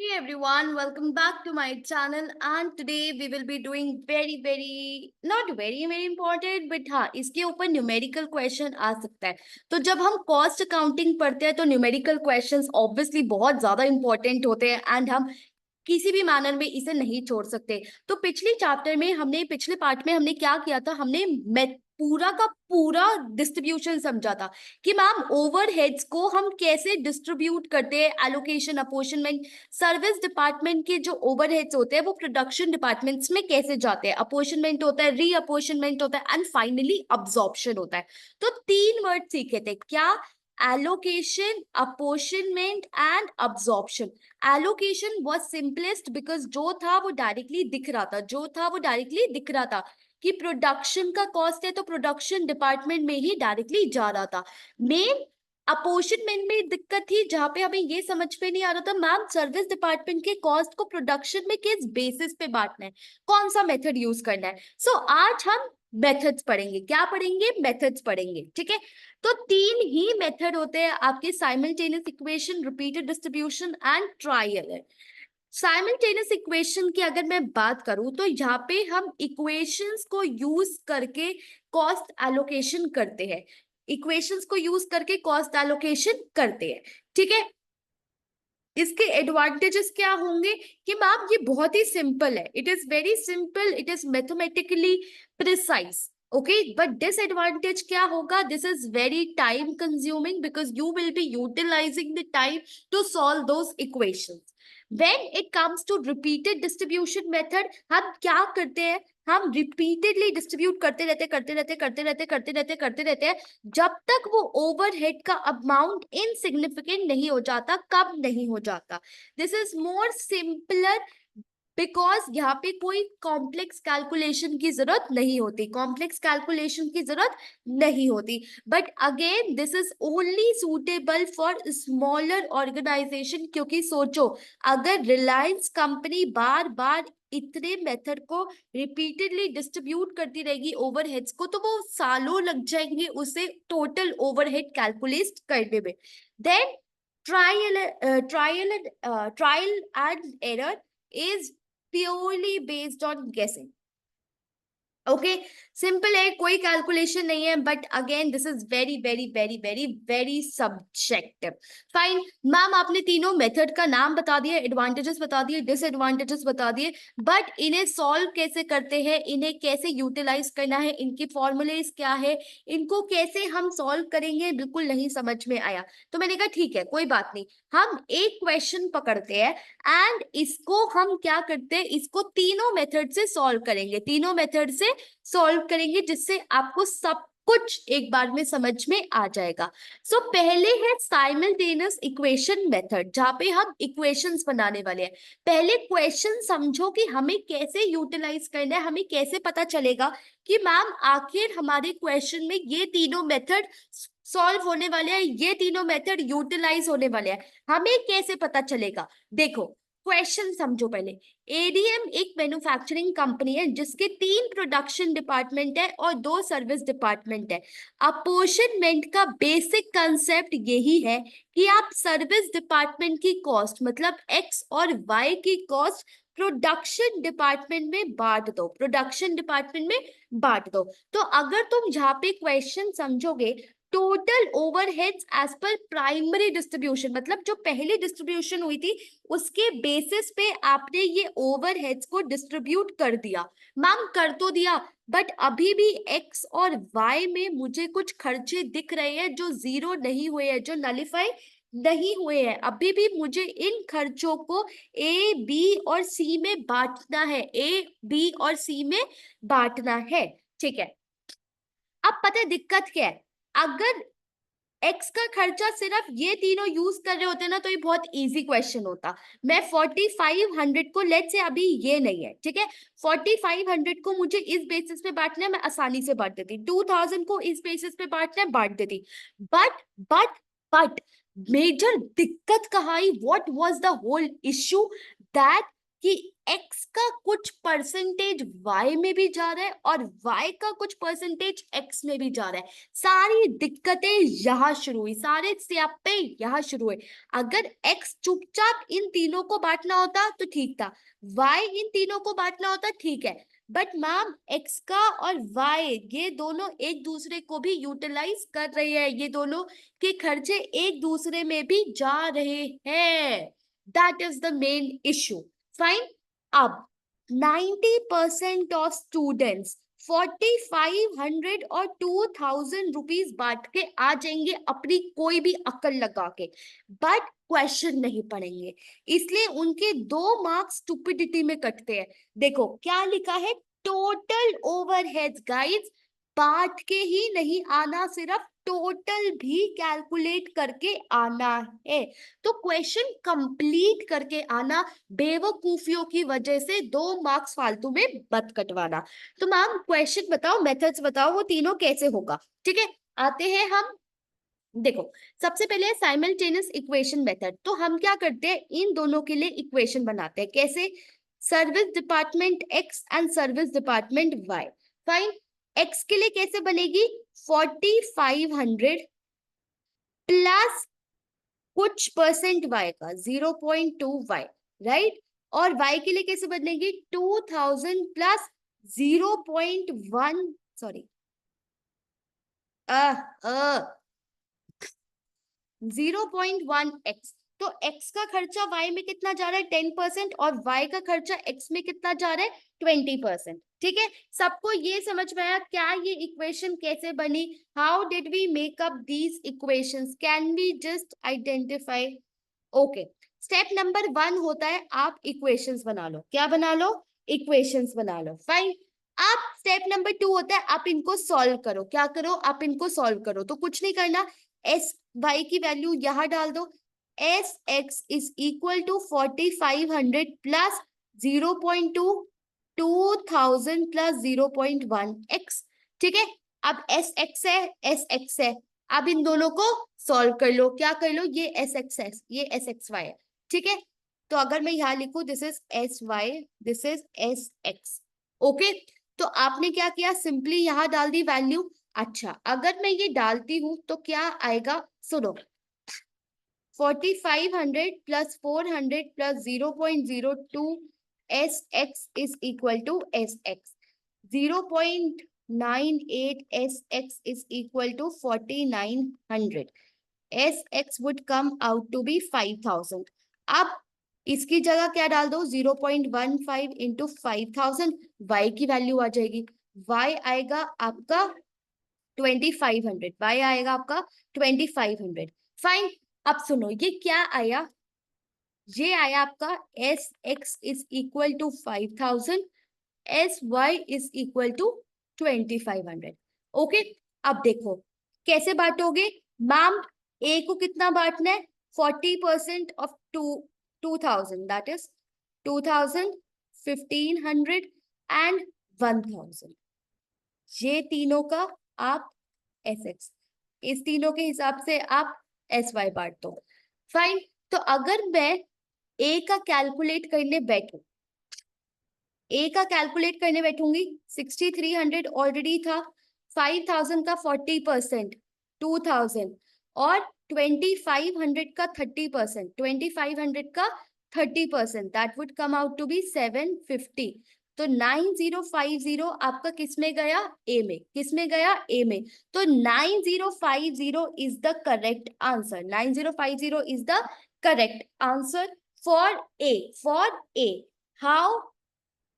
Hey everyone, welcome back to my channel and today we will be doing not very important but हाँ इसके ऊपर numerical question आ सकता है। तो जब हम कॉस्ट अकाउंटिंग पढ़ते हैं तो न्यूमेरिकल क्वेश्चंस ऑब्वियसली बहुत ज्यादा इंपॉर्टेंट होते हैं एंड हम किसी भी मैनर में इसे नहीं छोड़ सकते। तो पिछले पार्ट में हमने क्या किया था, हमने पूरा का पूरा डिस्ट्रीब्यूशन समझा था कि मैम ओवरहेड्स को हम कैसे डिस्ट्रीब्यूट करते हैं, एलोकेशन, अपॉर्शनमेंट। सर्विस डिपार्टमेंट के जो ओवरहेड्स होते हैं वो प्रोडक्शन डिपार्टमेंट्स में कैसे जाते हैं, अपॉर्शनमेंट होता है, रीअपॉर्शनमेंट होता है एंड फाइनली अब्जॉर्प्शन होता है। तो तीन वर्ड सीखे थे, क्या? Allocation, apportionment and absorption. Allocation was simplest because जो था वो डायरेक्टली दिख रहा था कि प्रोडक्शन का कॉस्ट है तो प्रोडक्शन डिपार्टमेंट में ही डायरेक्टली जा रहा था। मेन अपोर्शनमेंट में दिक्कत थी जहां पे हमें ये समझ में नहीं आ रहा था मैम सर्विस डिपार्टमेंट के कॉस्ट को प्रोडक्शन में किस बेसिस पे बांटना है, कौन सा मेथड यूज करना है। सो आज हम मेथड्स पढ़ेंगे। क्या पढ़ेंगे? मेथड्स पढ़ेंगे। ठीक है, तो तीन ही मेथड होते हैं आपके, simultaneous equation, repeated distribution and trial. Simultaneous equation की अगर मैं बात करूं तो यहाँ पे हम इक्वेशंस को यूज करके कॉस्ट एलोकेशन करते हैं, ठीक है। इसके एडवांटेजेस क्या होंगे कि मैम ये बहुत ही सिंपल है, it is very simple, it is mathematically precise. Okay, but disadvantage क्या होगा? This is very time consuming because you will be utilising the time to solve those equations. When it comes to repeated distribution method, हम क्या करते हैं, हम repeatedly distribute करते रहते हैं जब तक वो ओवरहेड का अमाउंट इनसिग्निफिकेंट नहीं हो जाता, कब नहीं हो जाता। This is more simpler because यहाँ पे कोई कॉम्प्लेक्स कैलकुलेशन की जरूरत नहीं होती, but again this is only suitable for smaller organisation. क्योंकि सोचो, अगर रिलायंस कंपनी बार बार इतने मेथड को रिपीटेडली डिस्ट्रीब्यूट करती रहेगी ओवरहेड्स को, तो वो सालों लग जाएंगे उसे टोटल ओवरहेड कैलकुलेट करने में। Then trial and error is purely based on guessing. Okay, simple है, कोई कैलकुलेशन नहीं है, but again this is very subjective. Fine ma'am, आपने तीनों मेथड का नाम बता दिया, एडवांटेजेस बता दिए, डिसएडवांटेजेस बता दिए, बट इन्हें सॉल्व कैसे करते हैं, इन्हें कैसे यूटिलाइज करना है, इनकी फॉर्मूलेज क्या है, इनको कैसे हम सॉल्व करेंगे, बिल्कुल नहीं समझ में आया। तो मैंने कहा ठीक है, कोई बात नहीं, हम एक क्वेश्चन पकड़ते हैं एंड इसको हम क्या करते हैं, इसको तीनों मेथड से सॉल्व करेंगे जिससे आपको सब कुछ एक बार में समझ में आ जाएगा। सो पहले है साइमल्टेनियस इक्वेशन मेथड, जहां पे हम इक्वेशंस बनाने वाले हैं। पहले क्वेश्चन समझो कि हमें कैसे यूटिलाइज करना है, हमें कैसे पता चलेगा कि मैम आखिर हमारे क्वेश्चन में ये तीनों मेथड सॉल्व होने वाले हैं, ये तीनों मेथड यूटिलाइज होने वाले हैं, हमें कैसे पता चलेगा। देखो क्वेश्चन समझो पहले। एडीएम एक मैन्युफैक्चरिंग कंपनी है जिसके 3 प्रोडक्शन डिपार्टमेंट है और 2 सर्विस डिपार्टमेंट है। अपॉर्शनमेंट का बेसिक कंसेप्ट यही है कि आप सर्विस डिपार्टमेंट की कॉस्ट मतलब एक्स और वाई की कॉस्ट प्रोडक्शन डिपार्टमेंट में बांट दो। तो अगर तुम यहाँ पे क्वेश्चन समझोगे, total overheads as per primary distribution, मतलब जो पहली डिस्ट्रीब्यूशन हुई थी उसके बेसिस पे आपने ये ओवरहेड्स को डिस्ट्रीब्यूट कर दिया। मैम कर तो दिया, बट अभी भी एक्स और वाई में मुझे कुछ खर्चे दिख रहे हैं जो जीरो नहीं हुए हैं, जो नलिफाई नहीं हुए हैं। अभी भी मुझे इन खर्चों को ए बी और सी में बांटना है, ठीक है। अब पता है दिक्कत क्या है, अगर एक्स का खर्चा सिर्फ ये तीनों यूज कर रहे होते ना तो ये बहुत इजी क्वेश्चन होता। मैं 4500 को, लेट से अभी ये नहीं है, ठीक है, 4500 को मुझे इस बेसिस पे बांटना है, मैं आसानी से बांट देती। 2000 को इस बेसिस पे बांटना है, बांट देती। बट बट बट मेजर दिक्कत कहाँ आई, what was the whole issue, that कि x का कुछ परसेंटेज y में भी जा रहा है और y का कुछ परसेंटेज x में भी जा रहा है। सारी दिक्कतें यहाँ शुरू हुई, सारे स्यापे यहाँ शुरू हुए। अगर x चुपचाप इन तीनों को बांटना होता तो ठीक था, y इन तीनों को बांटना होता ठीक है, बट मैम x का और y ये दोनों एक दूसरे को भी यूटिलाइज कर रहे हैं, ये दोनों के खर्चे एक दूसरे में भी जा रहे हैं। That is the main issue. Fine. अब 90% ऑफ स्टूडेंट्स 4500 और 2000 रुपीज बांट के आ जाएंगे अपनी कोई भी अकल लगा के, बट क्वेश्चन नहीं पढ़ेंगे, इसलिए उनके 2 मार्क्स स्टूपिडिटी में कटते हैं। देखो क्या लिखा है, टोटल ओवरहेड्स गाइस बांट के ही नहीं आना, सिर्फ टोटल भी कैलकुलेट करके आना है। तो क्वेश्चन कंप्लीट करके आना, बेवकूफियों की वजह से 2 मार्क्स फालतू में मत कटवाना। तो मैम क्वेश्चन बताओ, मेथड्स बताओ, वो तीनों कैसे होगा। ठीक है, आते हैं हम। देखो सबसे पहले साइमल्टेनियस इक्वेशन मेथड। तो हम क्या करते हैं, इन दोनों के लिए इक्वेशन बनाते हैं। कैसे, service department x and service department y. Fine. X के लिए कैसे बनेगी, 4500 प्लस कुछ परसेंट y का 0.2 y, राइट। और y के लिए कैसे बनेगी, 2000 प्लस 0.1, सॉरी 0.1x। तो x का खर्चा y में कितना जा रहा है, 10%, और y का खर्चा x में कितना जा रहा है, 20%। ठीक है, सबको ये समझ में आया क्या ये इक्वेशन कैसे बनी, how did we make up these equations, can we just identify. Okay, step number 1 होता है आप इक्वेशंस बना लो। क्या बना लो, इक्वेशंस बना लो। फाइन। अब स्टेप नंबर 2 होता है आप इनको सॉल्व करो। क्या करो, आप इनको सॉल्व करो। तो कुछ नहीं करना, एस वाई की वैल्यू यहां डाल दो। S x is equal to 4500 plus 0.2, 2000 plus 0.1 x. ठीक है, अब एस एक्स है, एस एक्स है, अब इन दोनों को सॉल्व कर लो। क्या कर लो, ये एस एक्स है, ये एस एक्स वाई है। ठीक है, तो अगर मैं यहाँ लिखू this is s y, this is s x. Okay, तो आपने क्या किया, सिंपली यहाँ डाल दी वैल्यू। अच्छा, अगर मैं ये डालती हूं तो क्या आएगा, सुनो, 4500 plus 400 plus 0.02 s x is equal to s x, 0.98 s x is equal to 4900, s x would come out to be 5000। अब इसकी जगह क्या डाल दो, 0.15 इंटू 5000, वाई की वैल्यू आ जाएगी, वाई आएगा आपका 2500, वाई आएगा आपका 2500। फाइन। अब सुनो ये क्या आया, ये आया आपका s x is equal to 5000, s y is equal to 2500। Okay, अब देखो कैसे बांटोगे मैम, ए को कितना बांटना है, 40% ऑफ 2000, दैट इज 2000, 1500 एंड 1000। ये तीनों का आप एस एक्स, इस तीनों के हिसाब से आप एस वाई बांट दो। फाइन। तो अगर मैं ए का कैलकुलेट करने बैठू, ए का कैलकुलेट करने बैठूंगी, 6300 ऑलरेडी था, 5000 का 40%, 2000, और 2500 का 30%, 2500 का 30%, that would come out to be 750। तो 9050 आपका किस में गया, ए में। किस में गया, ए में। तो 9050 is the correct answer, 9050 is the correct answer for a, for a. How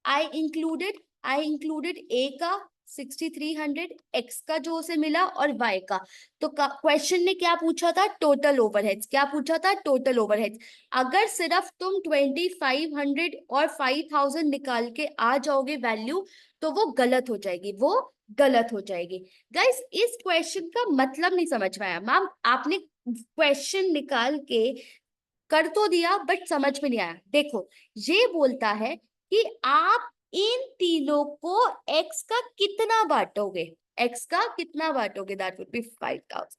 I included A का 6300, X का जो उसे मिला, और Y का। तो क्वेश्चन ने क्या पूछा था, टोटल ओवरहेड्स। क्या पूछा था, टोटल ओवरहेड्स। अगर सिर्फ तुम 2500 और 5000 निकाल के आ जाओगे वैल्यू, तो वो गलत हो जाएगी, वो गलत हो जाएगी। गाइस इस क्वेश्चन का मतलब नहीं समझ में आया मैम, आपने क्वेश्चन निकाल के कर तो दिया बट समझ में नहीं आया। देखो ये बोलता है कि आप इन तीनों को x का कितना बांटोगे, x का कितना बांटोगे, दैट वुड बी 5000,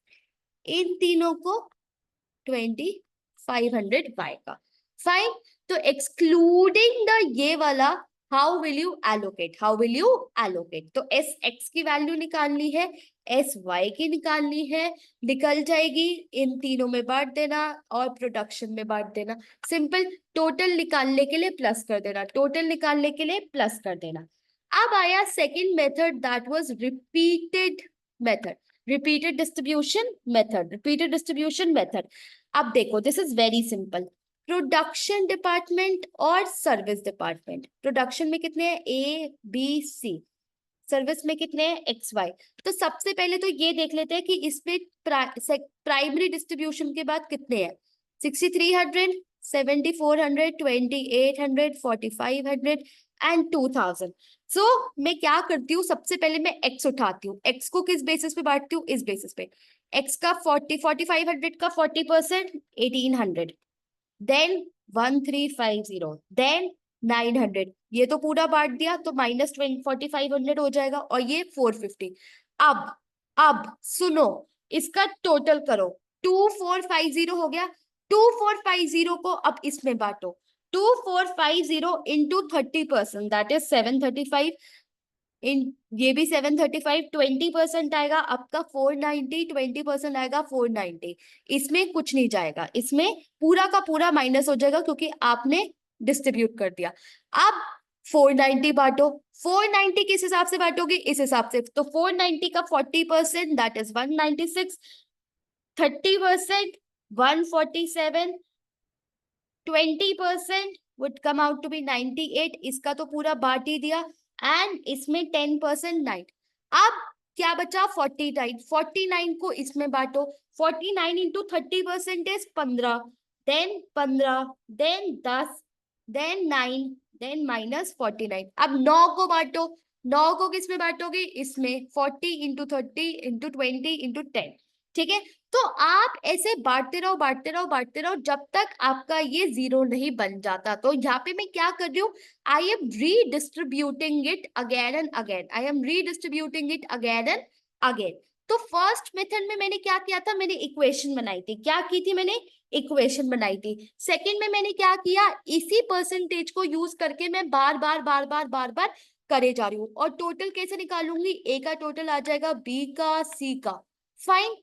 इन तीनों को 2500 y का। फाइन। तो एक्सक्लूडिंग द ये वाला हाउ विल यू एलोकेट, तो एस एक्स की वैल्यू निकालनी है, एस वाई की निकालनी है, निकल जाएगी, इन तीनों में बांट देना और प्रोडक्शन में बांट देना, सिंपल। टोटल निकालने के लिए प्लस कर देना, टोटल निकालने के लिए प्लस कर देना। अब आया second method, that was repeated method, repeated distribution method. अब देखो, this is very simple. Production department और सर्विस डिपार्टमेंट, प्रोडक्शन में कितने हैं, ए बी सी, सर्विस में कितने हैं, एक्स वाई। तो सबसे पहले तो ये देख लेते हैं कि इसमें प्राइमरी डिस्ट्रीब्यूशन के बाद कितने हैं, 6300, 7400, 2800, 4500 एंड 2000। सो मैं क्या करती हूँ, सबसे पहले मैं एक्स उठाती हूँ, एक्स को किस बेसिस पे बांटती हूँ, इस बेसिस पे, एक्स का 4500 का 40%, 1800, देन 1350, देन 900, ये तो पूरा बांट दिया, तो माइनस 4500 हो जाएगा, और ये 450। अब सुनो, इसका टोटल करो, 2450 हो गया, 2450 को अब इसमें बांटो, 2450 इंटू 30%, दैट इज 735, इन ये भी 735, 20% आएगा आपका 490, 20% आएगा 490, इसमें कुछ नहीं जाएगा, इसमें पूरा का पूरा माइनस हो जाएगा क्योंकि आपने डिस्ट्रीब्यूट कर दिया। अब 490 बांटो, 490 किस हिसाब से बांटोगे, इस हिसाब से, तो 490 का 40% that is 196, 30% 147, 20% would come out to be 98, इसका तो पूरा बांट ही दिया, एंड इसमें 10% 9। अब क्या बचा, 49, 49 को इसमें बांटो, 49 into 30% is 15, then 15, then 10, then 9, then minus 49। अब 9 को बांटो, 9 को किस में बांटोगे, इसमें 40 इंटू 30 इंटू 20 इंटू 10, ठीक है। तो आप ऐसे बांटते रहो, बांटते रहो, बांटते रहो, जब तक आपका ये जीरो नहीं बन जाता। तो यहाँ पे मैं क्या कर रही हूँ, I am redistributing it again and again, I am redistributing it again and again. तो फर्स्ट मेथड में मैंने क्या किया था, मैंने इक्वेशन बनाई थी, क्या की थी मैंने, इक्वेशन बनाई थी। सेकेंड में मैंने क्या किया, इसी परसेंटेज को यूज करके मैं बार बार बार बार बार बार करे जा रही हूँ, और टोटल कैसे निकालूंगी, ए का टोटल आ जाएगा, बी का, सी का, fine.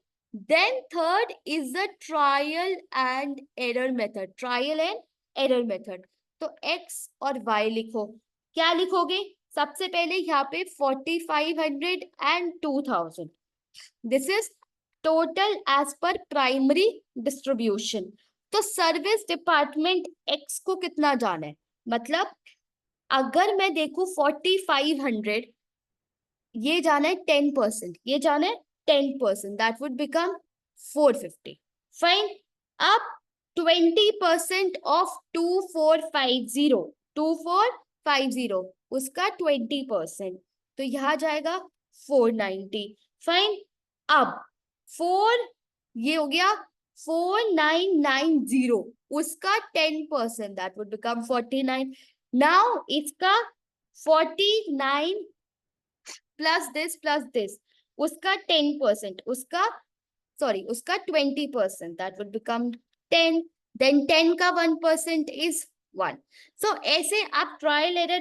Then third is the trial and error method, trial and error method। तो x और y लिखो, क्या लिखोगे, सबसे पहले यहाँ पे 4500 and 2000, this is total as per primary distribution। तो सर्विस डिपार्टमेंट x को कितना जाना है, मतलब अगर मैं देखूं 4500, ये जाना है 10%, ये जाना है 10%, that would become 450, fine। अब 20% of 2450 उसका 20%, तो यहाँ जाएगा 490, फाइन। अब 4, ये हो गया 4990, उसका 10%, that would become 49। नाउ इसका 49 प्लस दिस, उसका 10%, उसका सॉरी उसका 20%, दैट वुड बिकम 10, देन 10 का 1% इज 1। सो ऐसे आप ट्रायल एरर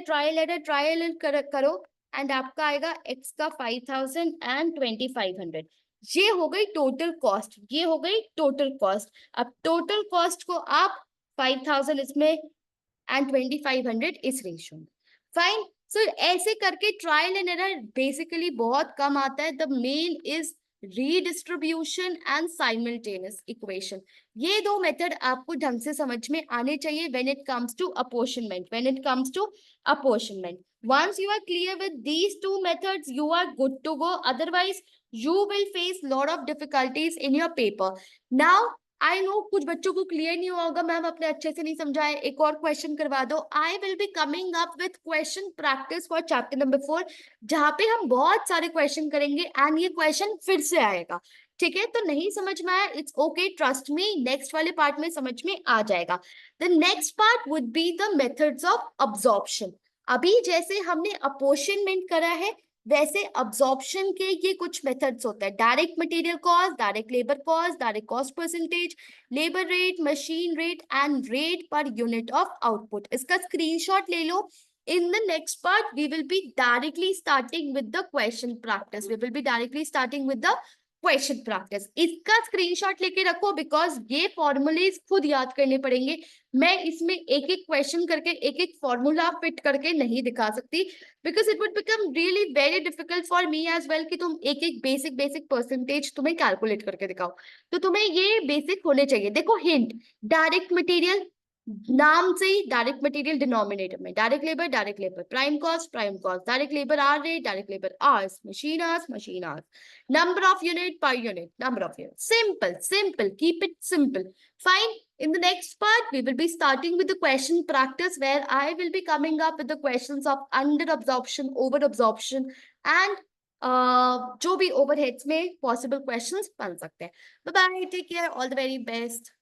करो, एंड आपका आएगा x का 5000 एंड 2500। ये हो गई टोटल कॉस्ट, ये हो गई टोटल कॉस्ट। अब टोटल कॉस्ट को आप 5000 इसमें एंड 2500 इस रेशियो में, फाइन। सो ऐसे करके ट्रायल एंड एरर बेसिकली बहुत कम आता है। The main is redistribution and simultaneous equation. ये दो मेथड आपको ढंग से समझ में आने चाहिए when it comes to apportionment. once you are clear with these two methods, you are good to go, otherwise you will face lot of difficulties in your paper। now I know कुछ बच्चों को clear नहीं हुआ होगा, ma'am अपने अच्छे से नहीं समझाए, एक और क्वेश्चन करवा दो। I will be coming up with question practice for chapter number 4, जहाँ पे हम बहुत सारे क्वेश्चन करेंगे एंड ये क्वेश्चन फिर से आएगा, ठीक है। तो नहीं समझ में आया, it's okay, trust me, next वाले पार्ट में समझ में आ जाएगा। The next part would be the methods of absorption. अभी जैसे हमने अपोर्शनमेंट करा है, वैसे अब्जॉर्प्शन के ये कुछ मेथड्स होते हैं, direct material cost, direct labour cost, direct cost percentage, labour rate, machine rate and rate per unit of output. इसका स्क्रीनशॉट ले लो। In the next part, we will be directly starting with the question practice. We will be directly starting with the question practice. इसका screenshot लेके रखो because ये formulas खुद याद करने पड़ेंगे। मैं इसमें एक एक क्वेश्चन करके एक एक फॉर्मूला फिट करके नहीं दिखा सकती because it would become really very difficult for me as well कि तुम एक एक बेसिक बेसिक परसेंटेज तुम्हें कैलकुलेट करके दिखाओ। तो तुम्हें ये बेसिक होने चाहिए। देखो हिंट, डायरेक्ट मटेरियल, नाम से ही डायरेक्ट मटेरियल डिनोमिनेटर में, direct labour, prime cost, direct labour hour rate, direct labour hours, machine hours, number of unit per unit, number of units. Simple, simple, keep it simple. Fine. In the next part, we will be starting with the question practice where I will be coming up with the questions of under absorption, over absorption and जो भी overheads में possible questions बन सकते हैं। Bye bye, take care, all the very best.